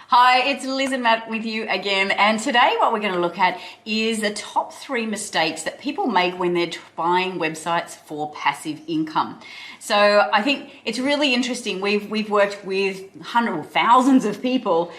Hi, it's Liz and Matt with you again. And today what we're going to look at is the top 3 mistakes that people make when they're buying websites for passive income. So I think it's really interesting. We've worked with hundreds or thousands of people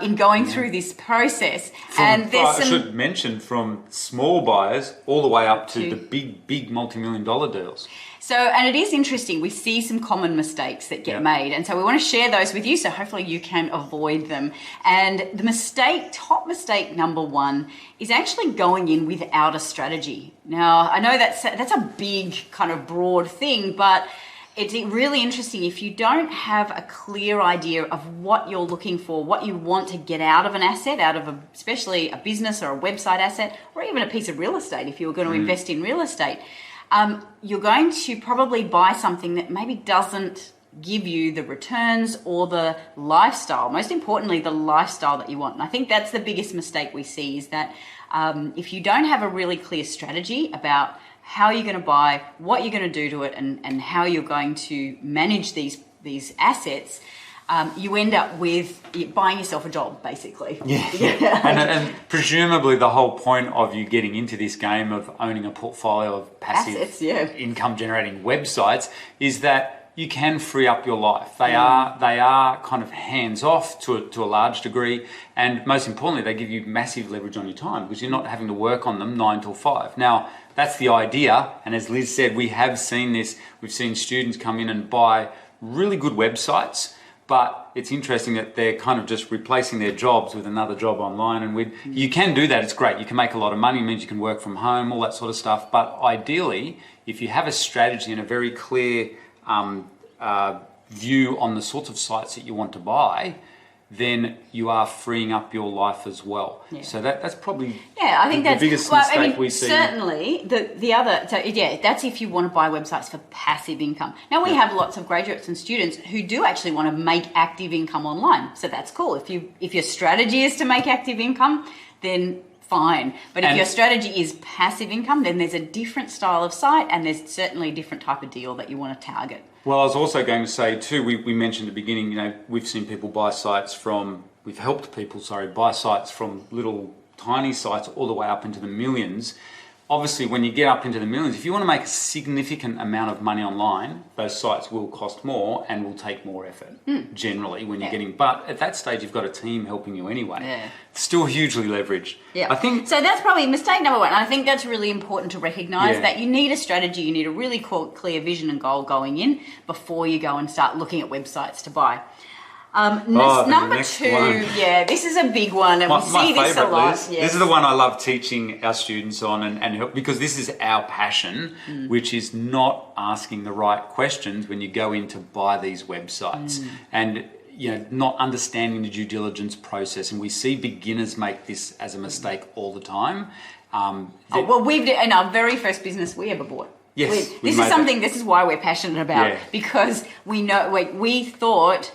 in going through this process. I should mention from small buyers all the way up to the big multi-million dollar deals. So, and it is interesting, we see some common mistakes that get made. And so we want to share those with you so hopefully you can avoid them. And the top mistake number 1 is actually going in without a strategy. Now, I know that's a big kind of broad thing, but it's really interesting if you don't have a clear idea of what you're looking for, what you want to get out of an asset, especially a business or a website asset, or even a piece of real estate if you're going to invest in real estate. You're going to probably buy something that maybe doesn't give you the returns or the lifestyle, most importantly, the lifestyle that you want. And I think that's the biggest mistake we see is that if you don't have a really clear strategy about how you're going to buy, what you're going to do to it, and how you're going to manage these assets, you end up with buying yourself a job, basically. Yeah. And presumably the whole point of you getting into this game of owning a portfolio of passive income generating websites is that you can free up your life. They are kind of hands off to a large degree, and most importantly, they give you massive leverage on your time because you're not having to work on them 9 till 5. Now, that's the idea, and as Liz said, we have seen this. We've seen students come in and buy really good websites, but it's interesting that they're kind of just replacing their jobs with another job online. And you can do that, it's great. You can make a lot of money, it means you can work from home, all that sort of stuff. But ideally, if you have a strategy and a very clear view on the sorts of sites that you want to buy, then you are freeing up your life as well. Yeah. So that's probably I think that's the biggest mistake we see. Certainly, that's if you want to buy websites for passive income. Now, we have lots of graduates and students who do actually want to make active income online. So that's cool. If your strategy is to make active income, then fine. But if your strategy is passive income, then there's a different style of site and there's certainly a different type of deal that you want to target. Well, I was also going to say too, we mentioned at the beginning, we've seen people buy sites buy sites from little tiny sites all the way up into the millions. Obviously, when you get up into the millions, if you want to make a significant amount of money online, those sites will cost more and will take more effort, generally, when you're getting... But at that stage, you've got a team helping you anyway. Yeah. It's still hugely leveraged. Yeah. So that's probably mistake number 1. I think that's really important to recognise that you need a strategy, you need a really clear vision and goal going in before you go and start looking at websites to buy. Number 2, this is a big one, and we see this a lot. Liz, this is the one I love teaching our students on, and help, because this is our passion, which is not asking the right questions when you go in to buy these websites, and not understanding the due diligence process. And we see beginners make this as a mistake all the time. In our very first business we ever bought. Yes, this is why we're passionate about, because we know, we thought,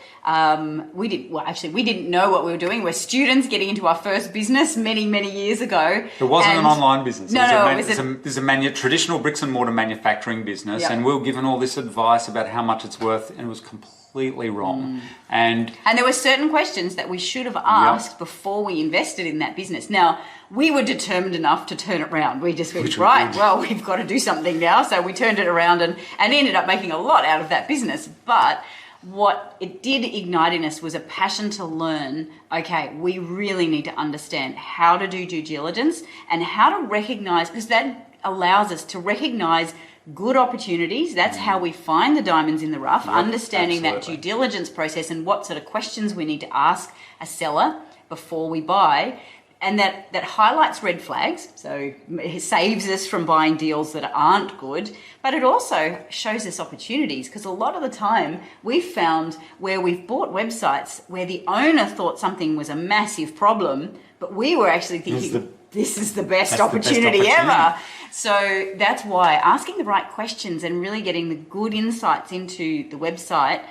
we didn't know what we were doing. We're students getting into our first business many years ago. It wasn't an online business. It was a traditional bricks and mortar manufacturing business, and we were given all this advice about how much it's worth, and it was completely wrong. And there were certain questions that we should have asked before we invested in that business. Now, we were determined enough to turn it around. We just went, we've got to do something now. So we turned it around and ended up making a lot out of that business. But what it did ignite in us was a passion to learn, we really need to understand how to do due diligence and how to recognize, because that allows us to recognize good opportunities. That's how we find the diamonds in the rough, understanding that due diligence process and what sort of questions we need to ask a seller before we buy. And that highlights red flags, so it saves us from buying deals that aren't good, but it also shows us opportunities, because a lot of the time we've found where we've bought websites where the owner thought something was a massive problem, but we were actually thinking this is the best opportunity ever. So that's why asking the right questions and really getting the good insights into the website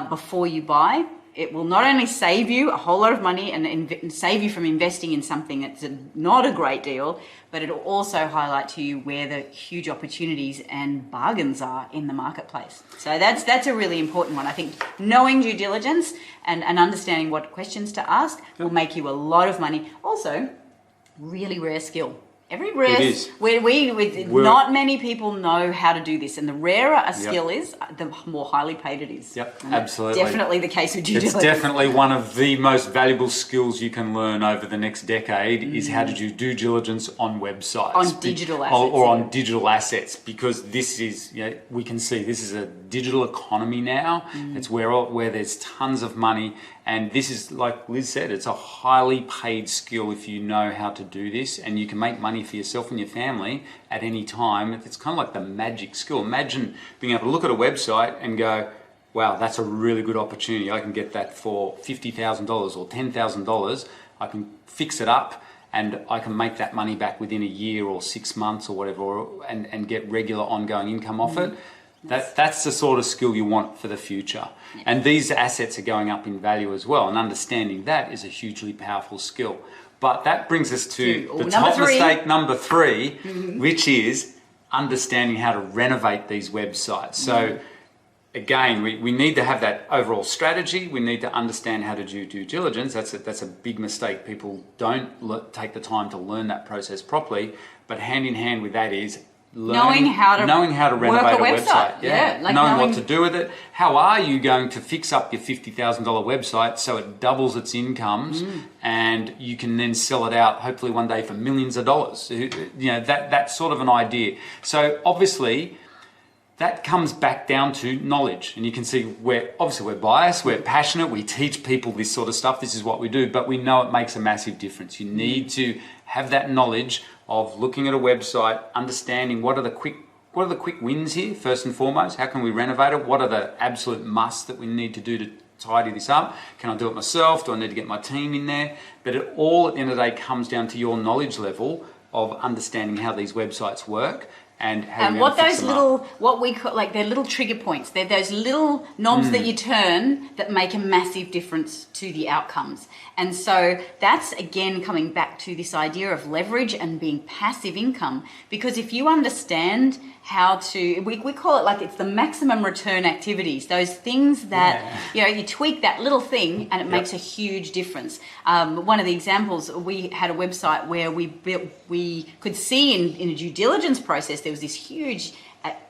before you buy it will not only save you a whole lot of money and save you from investing in something that's not a great deal, but it'll also highlight to you where the huge opportunities and bargains are in the marketplace. So that's a really important one. I think knowing due diligence and understanding what questions to ask will make you a lot of money. Also, really rare skill. Every rare, not many people know how to do this, and the rarer a skill is, the more highly paid it is. Yep, absolutely. Definitely the case with due diligence. It's definitely one of the most valuable skills you can learn over the next decade is how to do due diligence on websites. On digital assets. Or on digital assets, because this is, we can see this is a digital economy now. It's where there's tons of money. And this is, like Liz said, it's a highly paid skill if you know how to do this, and you can make money for yourself and your family at any time. It's kind of like the magic skill. Imagine being able to look at a website and go, wow, that's a really good opportunity. I can get that for $50,000 or $10,000. I can fix it up and I can make that money back within a year or 6 months or whatever, and get regular ongoing income off it. That's the sort of skill you want for the future. Yeah. And these assets are going up in value as well, and understanding that is a hugely powerful skill. But that brings us to the top mistake number 3, which is understanding how to renovate these websites. So again, we need to have that overall strategy. We need to understand how to do due diligence. That's a big mistake. People don't take the time to learn that process properly. But hand in hand with that is knowing how to renovate a website. Knowing what to do with it. How are you going to fix up your $50,000 website so it doubles its incomes and you can then sell it out hopefully one day for millions of dollars? That's sort of an idea. So obviously that comes back down to knowledge, and you can see we're biased, we're passionate, we teach people this sort of stuff, this is what we do, but we know it makes a massive difference. You need to have that knowledge of looking at a website, understanding what are the quick wins here, first and foremost. How can we renovate it? What are the absolute musts that we need to do to tidy this up? Can I do it myself? Do I need to get my team in there? But it all at the end of the day comes down to your knowledge level of understanding how these websites work. And what those little, what we call, like, they're little trigger points. They're those little knobs that you turn that make a massive difference to the outcomes. And so that's, again, coming back to this idea of leverage and being passive income. Because if you understand how to, we call it, like, it's the maximum return activities, those things that, you tweak that little thing and it makes a huge difference. One of the examples, we had a website where we could see in a due diligence process, there was this huge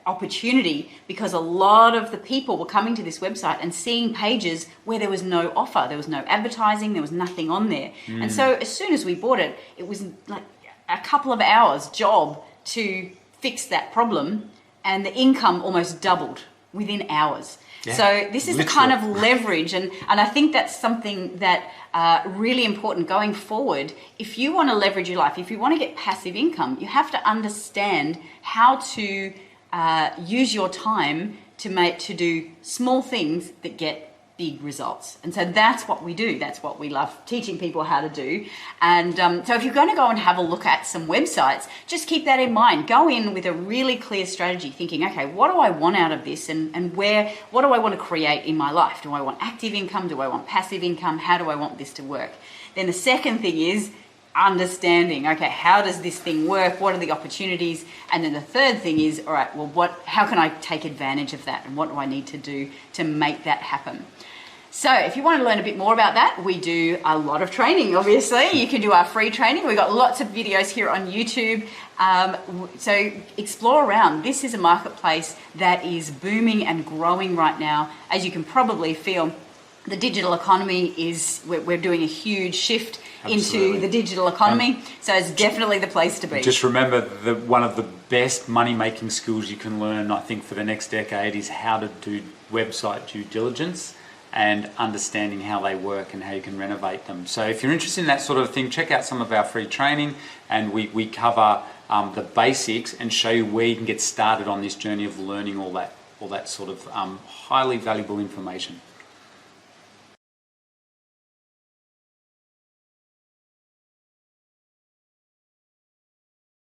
opportunity because a lot of the people were coming to this website and seeing pages where there was no offer, there was no advertising, there was nothing on there. And so as soon as we bought it, it was like a couple of hours job to fix that problem, and the income almost doubled within hours. So this is the kind of leverage, and I think that's something that really important going forward. If you want to leverage your life, if you want to get passive income, you have to understand how to use your time to do small things that get big results. And so that's what we do. That's what we love teaching people how to do. And so if you're going to go and have a look at some websites, just keep that in mind. Go in with a really clear strategy, thinking, okay, what do I want out of this, and what do I want to create in my life? Do I want active income? Do I want passive income? How do I want this to work? Then the second thing is understanding, okay, how does this thing work? What are the opportunities? And then the third thing is, all right, well, how can I take advantage of that? And what do I need to do to make that happen? So if you want to learn a bit more about that, we do a lot of training, obviously. You can do our free training. We've got lots of videos here on YouTube. So explore around. This is a marketplace that is booming and growing right now. As you can probably feel, the digital economy we're doing a huge shift into the digital economy. So it's definitely the place to be. Just remember that one of the best money-making skills you can learn, I think, for the next decade is how to do website due diligence and understanding how they work and how you can renovate them. So if you're interested in that sort of thing, check out some of our free training, and we cover the basics and show you where you can get started on this journey of learning all that sort of highly valuable information.